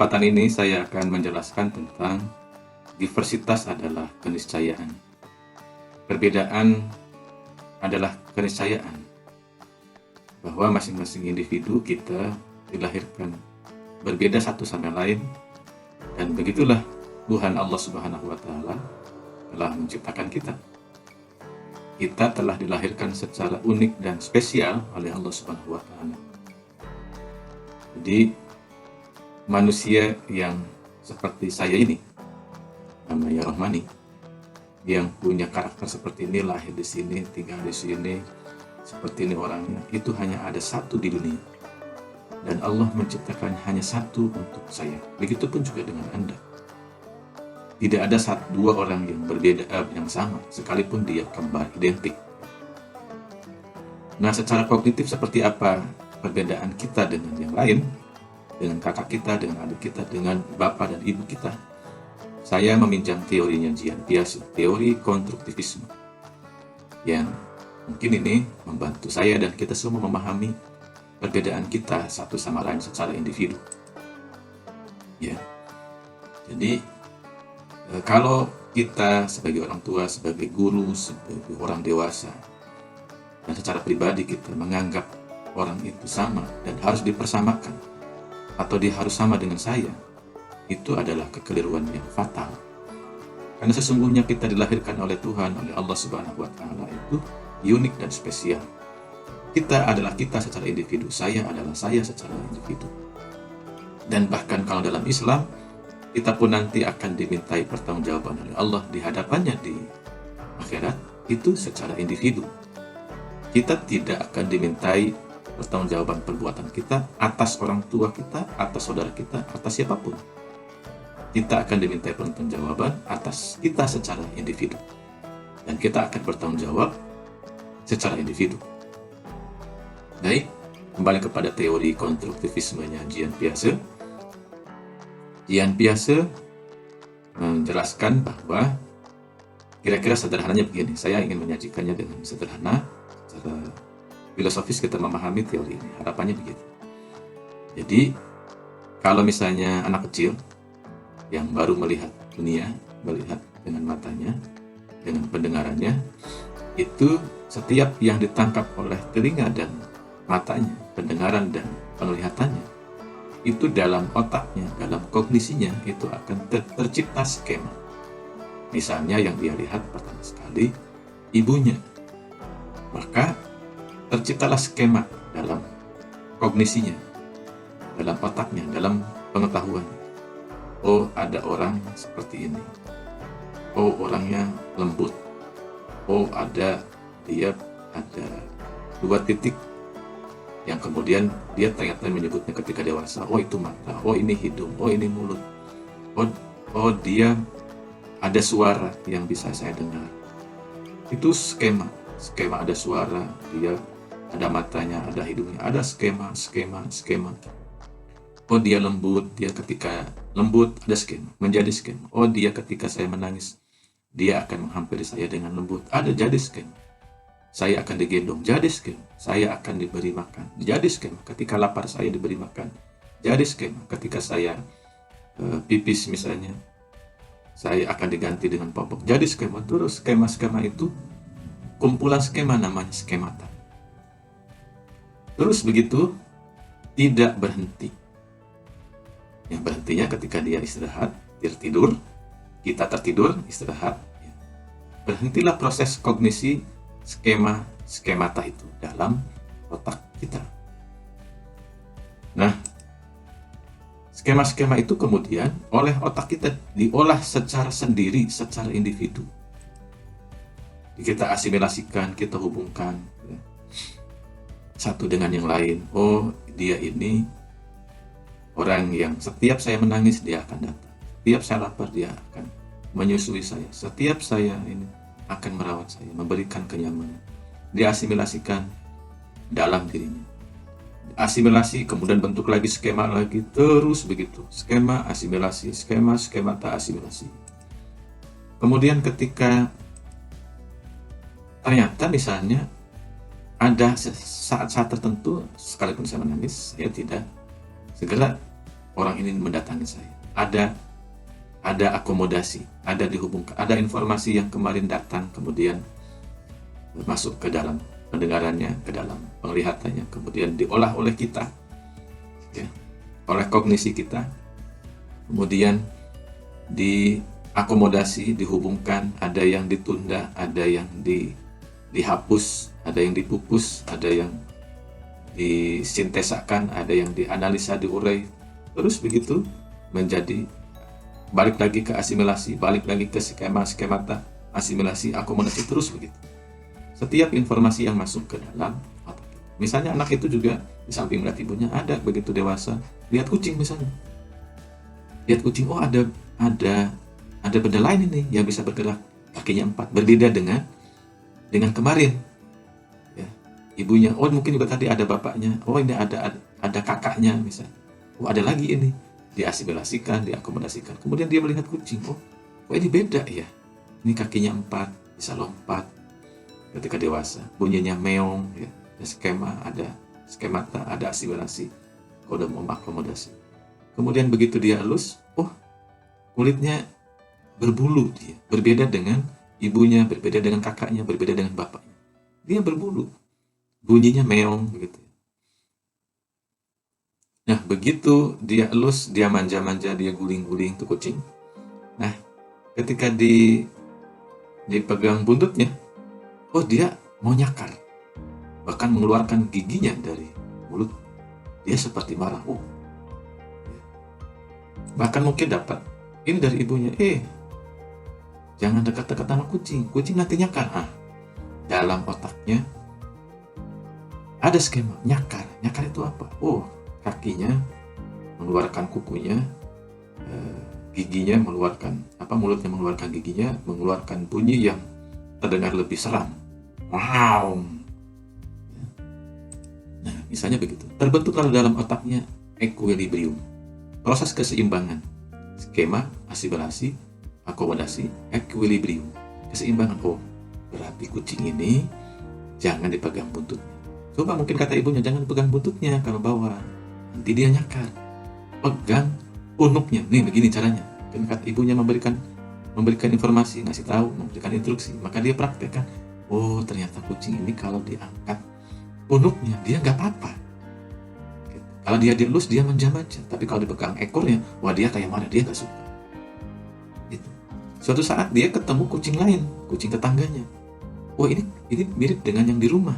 kesempatan ini saya akan menjelaskan tentang diversitas adalah keniscayaan. Perbedaan adalah keniscayaan, bahwa masing-masing individu kita dilahirkan berbeda satu sama lain, dan begitulah Tuhan Allah Subhanahu wa Ta'ala telah menciptakan kita. Kita telah dilahirkan secara unik dan spesial oleh Allah Subhanahu wa Ta'ala. Jadi manusia yang seperti saya ini, namanya Rohmani, yang punya karakter seperti ini, lahir di sini, tinggal di sini, seperti ini orangnya, itu hanya ada satu di dunia. Dan Allah menciptakan hanya satu untuk saya. Begitupun juga dengan Anda. Tidak ada dua orang yang berbeda, yang sama, sekalipun dia kembar identik. Nah, secara kognitif seperti apa perbedaan kita dengan yang lain, dengan kakak kita, dengan adik kita, dengan bapak dan ibu kita? Saya meminjam teorinya Jean Piaget, teori konstruktivisme, yang mungkin ini membantu saya dan kita semua memahami perbedaan kita satu sama lain secara individu. Ya, jadi kalau kita sebagai orang tua, sebagai guru, sebagai orang dewasa, dan secara pribadi kita menganggap orang itu sama dan harus dipersamakan, atau dia harus sama dengan saya, itu adalah kekeliruan yang fatal. Karena sesungguhnya kita dilahirkan oleh Tuhan, oleh Allah Subhanahu wa Ta'ala itu unik dan spesial. Kita adalah kita secara individu, saya adalah saya secara individu. Dan bahkan kalau dalam Islam, kita pun nanti akan dimintai pertanggungjawaban oleh Allah di hadapannya di akhirat, itu secara individu. Kita tidak akan dimintai pertanggungjawaban perbuatan kita atas orang tua kita, atas saudara kita, atas siapapun. Kita akan dimintai pertanggungjawaban atas kita secara individu, dan kita akan bertanggung jawab secara individu. Baik, kembali kepada teori konstruktivismenya Jean Piaget. Jean Piaget menjelaskan bahwa kira-kira sederhananya begini. Saya ingin menyajikannya dengan sederhana, secara filosofis kita memahami teori ini. Harapannya begitu. Jadi, kalau misalnya anak kecil yang baru melihat dunia, melihat dengan matanya, dengan pendengarannya, itu setiap yang ditangkap oleh telinga dan matanya, pendengaran dan penglihatannya, itu dalam otaknya, dalam kognisinya, itu akan tercipta skema. Misalnya yang dia lihat pertama sekali, ibunya. Maka terciptalah skema dalam kognisinya, dalam otaknya, dalam pengetahuan. Oh, ada orang seperti ini. Oh, orangnya lembut. Oh, dia ada 2 titik yang kemudian dia ternyata menyebutnya ketika dewasa. Oh, itu mata. Oh, ini hidung. Oh, ini mulut. Oh, dia ada suara yang bisa saya dengar. Itu skema ada suara, dia ada matanya, ada hidungnya, ada skema. Oh, dia lembut, dia ketika lembut ada skema, menjadi skema. Oh, dia ketika saya menangis, dia akan menghampiri saya dengan lembut, ada jadi skema. Saya akan digendong, jadi skema. Saya akan diberi makan, jadi skema. Ketika lapar saya diberi makan, jadi skema. Ketika saya pipis misalnya, saya akan diganti dengan popok, jadi skema. Terus skema-skema itu, kumpulan skema namanya skemata. Terus begitu, tidak berhenti. Yang berhentinya ketika dia istirahat, dia tidur, kita tertidur, istirahat. Berhentilah proses kognisi skemata itu dalam otak kita. Nah, skema-skema itu kemudian oleh otak kita diolah secara sendiri, secara individu. Kita asimilasikan, kita hubungkan satu dengan yang lain. Oh, dia ini orang yang setiap saya menangis dia akan datang. Setiap saya lapar dia akan menyusui saya. Setiap saya ini akan merawat saya, memberikan kenyamanan. Diasimilasikan dalam dirinya. Asimilasi, kemudian bentuk lagi skema lagi, terus begitu. Skema, asimilasi, skema tak asimilasi. Kemudian ketika ternyata misalnya ada saat-saat tertentu, sekalipun saya menangis, saya tidak segera orang ini mendatangi saya. Ada akomodasi, ada dihubungkan, ada informasi yang kemarin datang, kemudian masuk ke dalam pendengarannya, ke dalam penglihatannya, kemudian diolah oleh kita, ya, oleh kognisi kita, kemudian diakomodasi, dihubungkan, ada yang ditunda, ada yang dihapus, ada yang dipupus, ada yang disintesakan, ada yang dianalisa, diurai, terus begitu menjadi balik lagi ke asimilasi, balik lagi ke skemata, asimilasi, akomodasi, terus begitu. Setiap informasi yang masuk ke dalam otak. Misalnya anak itu juga di samping melihat ibunya, ada begitu dewasa lihat kucing misalnya. Lihat kucing, oh ada benda lain ini yang bisa bergerak, kakinya 4, berbeda dengan kemarin. Ya, ibunya, oh mungkin juga tadi ada bapaknya, oh ini ada kakaknya misalnya. Oh ada lagi ini, diasimilasikan, diakomodasikan. Kemudian dia melihat kucing, oh ini beda ya. Ini kakinya 4, bisa lompat. Ketika dewasa, bunyinya meong, ya. Ada skema, ada skemata, ada asimilasi, kode akomodasi. Kemudian begitu dia halus, oh kulitnya berbulu, dia berbeda dengan ibunya, berbeda dengan kakaknya, berbeda dengan bapaknya. Dia berbulu, bunyinya meong begitu. Nah begitu dia halus, dia manja-manja, dia guling-guling tuh kucing. Nah ketika dipegang buntutnya, oh dia mau nyakar, bahkan mengeluarkan giginya dari mulut. Dia seperti marah. Oh, bahkan mungkin dapat ini dari ibunya, jangan dekat-dekat sama kucing nanti nyakar. Dalam otaknya ada skema nyakar. Nyakar itu apa? Oh, kakinya mengeluarkan kukunya, giginya mengeluarkan mulutnya mengeluarkan giginya, mengeluarkan bunyi yang terdengar lebih seram. Wow. Nah, misalnya begitu. Terbentuklah dalam otaknya equilibrium, proses keseimbangan, skema, asimilasi, akomodasi, equilibrium, keseimbangan. Oh, berarti kucing ini jangan dipegang buntutnya. Coba mungkin kata ibunya, jangan pegang buntutnya kalau bawa, nanti dia nyakar. Pegang punuknya. Nih begini caranya. Kan kata ibunya memberikan informasi, ngasih tahu, memberikan instruksi, maka dia praktekkan. Oh ternyata kucing ini kalau diangkat punuknya dia nggak apa-apa. Kalau dia dielus dia manja-manja, tapi kalau dipegang ekornya, wah dia kayak mana, dia nggak suka. Gitu. Suatu saat dia ketemu kucing lain, kucing tetangganya. Oh ini mirip dengan yang di rumah,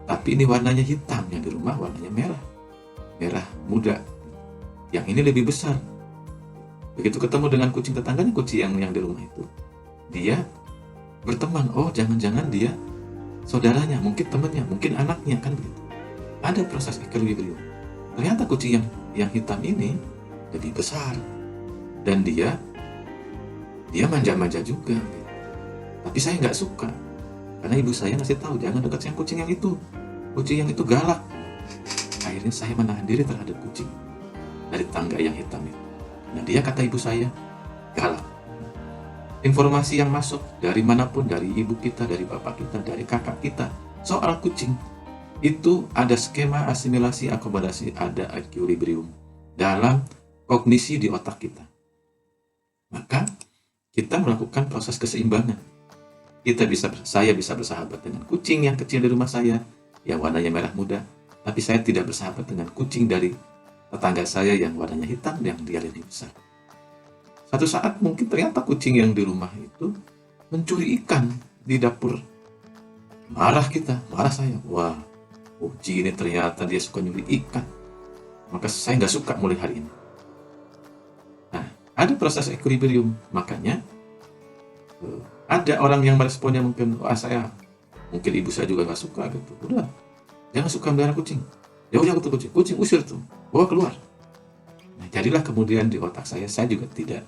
tapi ini warnanya hitam, yang di rumah warnanya merah muda. Yang ini lebih besar. Begitu ketemu dengan kucing tetangganya, kucing yang di rumah itu, dia berteman. Oh jangan-jangan dia saudaranya, mungkin temannya, mungkin anaknya, kan begitu. Ada proses equilibrium. Ternyata kucing yang hitam ini lebih besar dan dia manja-manja juga. Tapi saya nggak suka karena ibu saya ngasih tahu jangan dekat dengan kucing yang itu galak. Akhirnya saya menahan diri terhadap kucing dari tangga yang hitam itu. Nah dia kata ibu saya galak. Informasi yang masuk dari manapun, dari ibu kita, dari bapak kita, dari kakak kita soal kucing, itu ada skema asimilasi, akomodasi, ada equilibrium dalam kognisi di otak kita. Maka kita melakukan proses keseimbangan. Saya bisa bersahabat dengan kucing yang kecil di rumah saya yang warnanya merah muda, tapi saya tidak bersahabat dengan kucing dari tetangga saya yang warnanya hitam yang dia lebih besar. Satu saat mungkin ternyata kucing yang di rumah itu mencuri ikan di dapur. Marah saya. Wah, kucing ini ternyata dia suka nyuri ikan. Maka saya nggak suka mulai hari ini. Nah, ada proses equilibrium. Makanya ada orang yang meresponnya mungkin, mungkin ibu saya juga nggak suka gitu. Udah, jangan suka melihara kucing. Jauh-jauh ke kucing usir tuh, bawa keluar. Nah, jadilah kemudian di otak saya juga tidak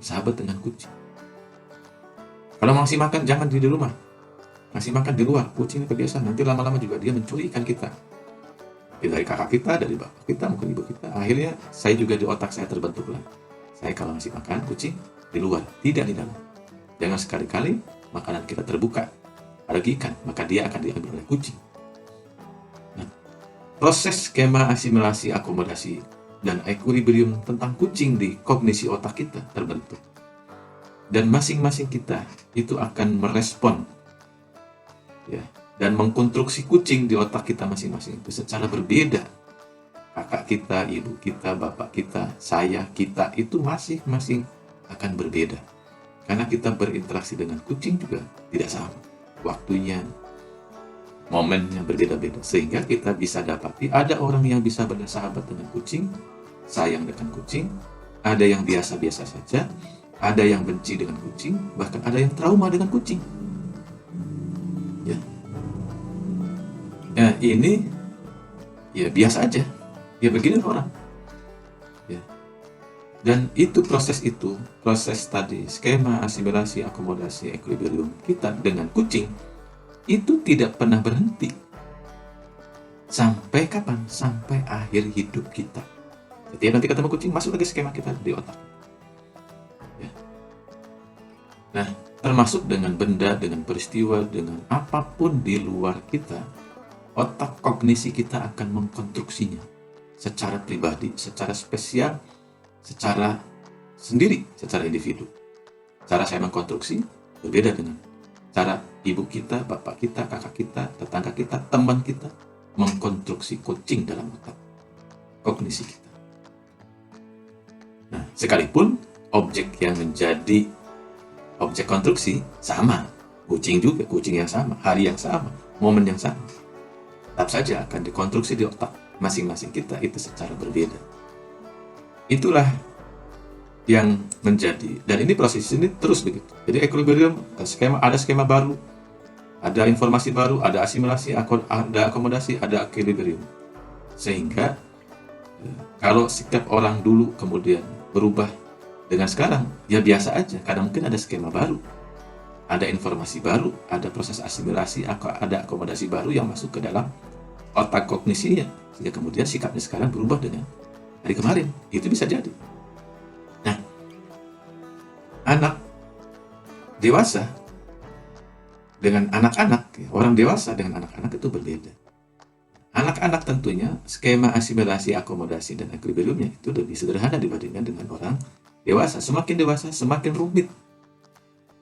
bersahabat dengan kucing. Kalau ngasih makan jangan di rumah, ngasih makan di luar. Kucing kebiasaan, nanti lama-lama juga dia mencuri ikan kita. Dari kakak kita, dari bapak kita, mungkin ibu kita. Akhirnya saya juga di otak saya terbentuklah. Saya kalau ngasih makan kucing di luar, tidak di dalam. Jangan sekali-kali makanan kita terbuka, ada ikan, maka dia akan diambil oleh kucing. Nah, proses skema asimilasi, akomodasi, dan equilibrium tentang kucing di kognisi otak kita terbentuk. Dan masing-masing kita itu akan merespon ya, dan mengkonstruksi kucing di otak kita masing-masing itu secara berbeda. Kakak kita, ibu kita, bapak kita, saya, kita itu masing-masing akan berbeda. Karena kita berinteraksi dengan kucing juga tidak sama. Waktunya, momennya berbeda-beda. Sehingga kita bisa dapati ada orang yang bisa bersahabat dengan kucing, sayang dengan kucing, ada yang biasa-biasa saja, ada yang benci dengan kucing, bahkan ada yang trauma dengan kucing. Ya. Nah, ini ya biasa aja. Ya begini orang. Ya. Dan proses tadi, skema asimilasi, akomodasi, equilibrium kita dengan kucing, itu tidak pernah berhenti. Sampai kapan? Sampai akhir hidup kita. Jadi nanti ketemu kucing, masuk lagi skema kita di otak. Ya. Nah, termasuk dengan benda, dengan peristiwa, dengan apapun di luar kita, otak kognisi kita akan mengkonstruksinya secara pribadi, secara spesial, secara sendiri, secara individu. Cara saya mengkonstruksi berbeda dengan cara ibu kita, bapak kita, kakak kita, tetangga kita, teman kita mengkonstruksi kucing dalam otak kognisi kita. Nah, sekalipun objek yang menjadi objek konstruksi sama, kucing juga, kucing yang sama, hari yang sama, momen yang sama, tetap saja akan dikonstruksi di otak masing-masing kita itu secara berbeda. Itulah yang menjadi, dan ini proses ini terus begitu. Jadi equilibrium, ada skema baru, ada informasi baru, ada asimilasi, ada akomodasi, ada equilibrium. Sehingga kalau sikap orang dulu kemudian berubah dengan sekarang, ya biasa aja, karena mungkin ada skema baru, ada informasi baru, ada proses asimilasi, ada akomodasi baru yang masuk ke dalam otak kognisinya, sehingga kemudian sikapnya sekarang berubah dengan hari kemarin. Itu bisa jadi. Nah, anak dewasa dengan anak-anak, orang dewasa dengan anak-anak itu berbeda. Anak-anak tentunya skema asimilasi, akomodasi, dan equilibriumnya itu lebih sederhana dibandingkan dengan orang dewasa. Semakin dewasa, semakin rumit.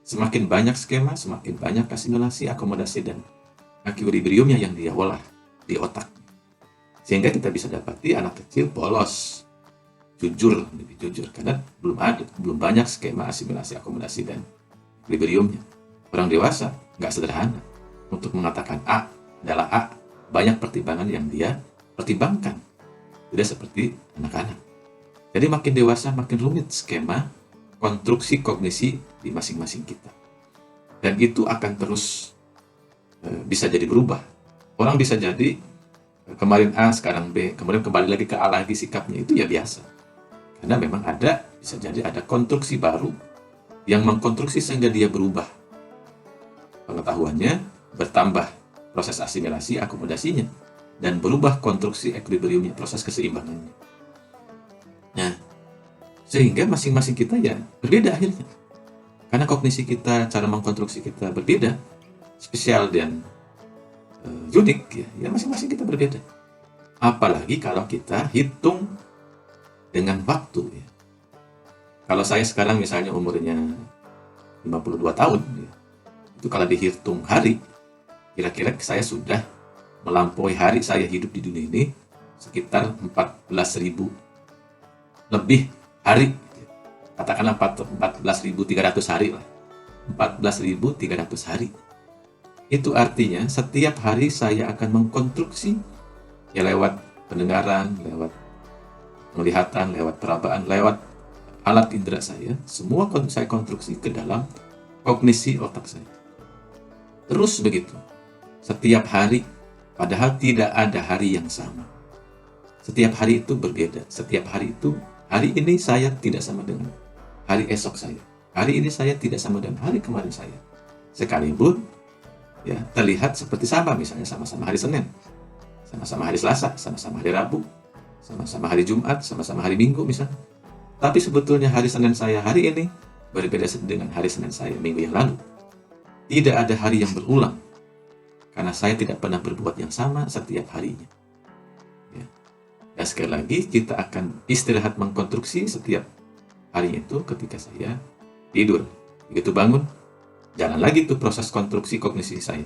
Semakin banyak skema, semakin banyak asimilasi, akomodasi, dan equilibriumnya yang dia olah di otak. Sehingga kita bisa dapati anak kecil polos, lebih jujur, karena belum banyak skema asimilasi, akomodasi, dan equilibriumnya. Orang dewasa nggak sederhana untuk mengatakan A adalah A, banyak pertimbangan yang dia pertimbangkan, tidak seperti anak-anak. Jadi makin dewasa makin rumit skema konstruksi kognisi di masing-masing kita, dan itu akan terus bisa jadi berubah. Orang bisa jadi kemarin A, sekarang B, kemudian kembali lagi ke A lagi sikapnya, itu ya biasa. Karena memang bisa jadi ada konstruksi baru yang mengkonstruksi sehingga dia berubah. Pengetahuannya bertambah, proses asimilasi, akomodasinya, dan berubah konstruksi equilibriumnya, proses keseimbangannya. Nah, sehingga masing-masing kita ya berbeda akhirnya. Karena kognisi kita, cara mengkonstruksi kita berbeda, spesial dan unik, ya masing-masing kita berbeda. Apalagi kalau kita hitung dengan waktu, ya. Kalau saya sekarang misalnya umurnya 52 tahun, ya, itu kalau dihitung hari, kira-kira saya sudah melampaui hari saya hidup di dunia ini sekitar 14.000 lebih hari, katakanlah 14.300 hari lah, 14.300 hari. Itu artinya setiap hari saya akan mengkonstruksi, ya lewat pendengaran, lewat penglihatan, lewat perabaan, lewat alat indera saya, semua saya konstruksi ke dalam kognisi otak saya. Terus begitu, setiap hari, padahal tidak ada hari yang sama. Setiap hari itu berbeda. Setiap hari itu, hari ini saya tidak sama dengan hari esok saya. Hari ini saya tidak sama dengan hari kemarin saya. Sekalipun ya terlihat seperti sama, misalnya sama-sama hari Senin, sama-sama hari Selasa, sama-sama hari Rabu, sama-sama hari Jumat, sama-sama hari Minggu misalnya. Tapi sebetulnya hari Senin saya hari ini berbeda dengan hari Senin saya minggu yang lalu. Tidak ada hari yang berulang, karena saya tidak pernah berbuat yang sama setiap harinya. Ya. Dan sekali lagi, kita akan istirahat mengkonstruksi setiap hari itu ketika saya tidur. Begitu bangun, jalan lagi tuh proses konstruksi kognisi saya.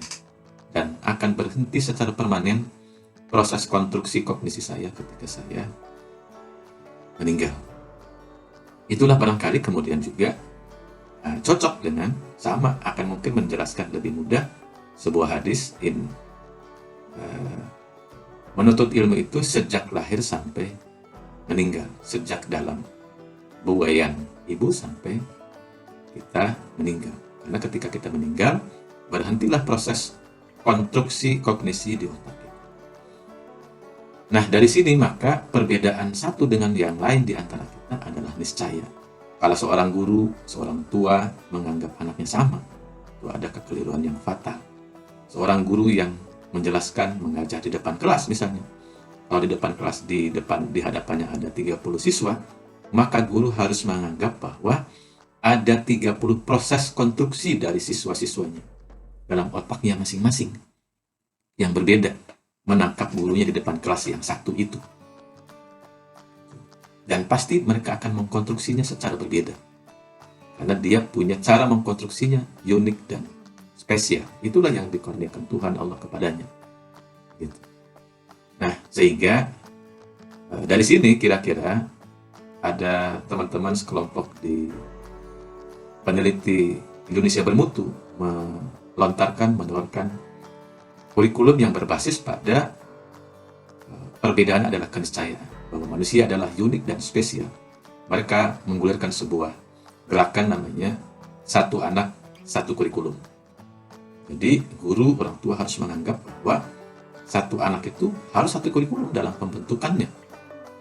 Dan akan berhenti secara permanen proses konstruksi kognisi saya ketika saya meninggal. Itulah barangkali kemudian juga cocok dengan sama, akan mungkin menjelaskan lebih mudah sebuah hadis menuntut ilmu itu sejak lahir sampai meninggal, sejak dalam buayan ibu sampai kita meninggal. Karena ketika kita meninggal, berhentilah proses konstruksi kognisi di otak kita. Nah, dari sini maka perbedaan satu dengan yang lain di antara kita adalah niscaya. Kalau seorang guru, seorang tua menganggap anaknya sama, itu ada kekeliruan yang fatal. Seorang guru yang menjelaskan, mengajar di depan kelas misalnya, kalau di depan kelas di hadapannya ada 30 siswa, maka guru harus menganggap bahwa ada 30 proses konstruksi dari siswa-siswanya dalam otaknya masing-masing yang berbeda, menangkap gurunya di depan kelas yang satu itu. Dan pasti mereka akan mengkonstruksinya secara berbeda. Karena dia punya cara mengkonstruksinya unik dan spesial. Itulah yang dikurniakan Tuhan Allah kepadanya. Gitu. Nah, sehingga dari sini kira-kira ada teman-teman sekelompok di peneliti Indonesia Bermutu menelurkan kurikulum yang berbasis pada perbedaan adalah keniscayaan, bahwa manusia adalah unik dan spesial. Mereka menggulirkan sebuah gerakan namanya satu anak, satu kurikulum. Jadi guru, orang tua harus menganggap bahwa satu anak itu harus satu kurikulum dalam pembentukannya.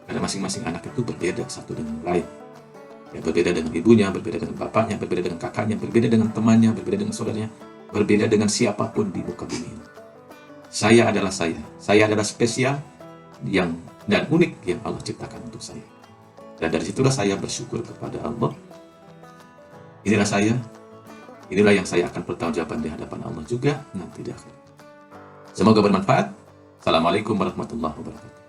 Karena masing-masing anak itu berbeda satu dengan yang lain. Ya, berbeda dengan ibunya, berbeda dengan bapaknya, berbeda dengan kakaknya, berbeda dengan temannya, berbeda dengan saudaranya, berbeda dengan siapapun di muka bumi ini. Saya adalah saya adalah spesial dan unik yang Allah ciptakan untuk saya. Dan dari situlah saya bersyukur kepada Allah. Inilah yang saya akan bertanggungjawabkan di hadapan Allah juga nanti di akhir. Semoga bermanfaat. Assalamualaikum warahmatullahi wabarakatuh.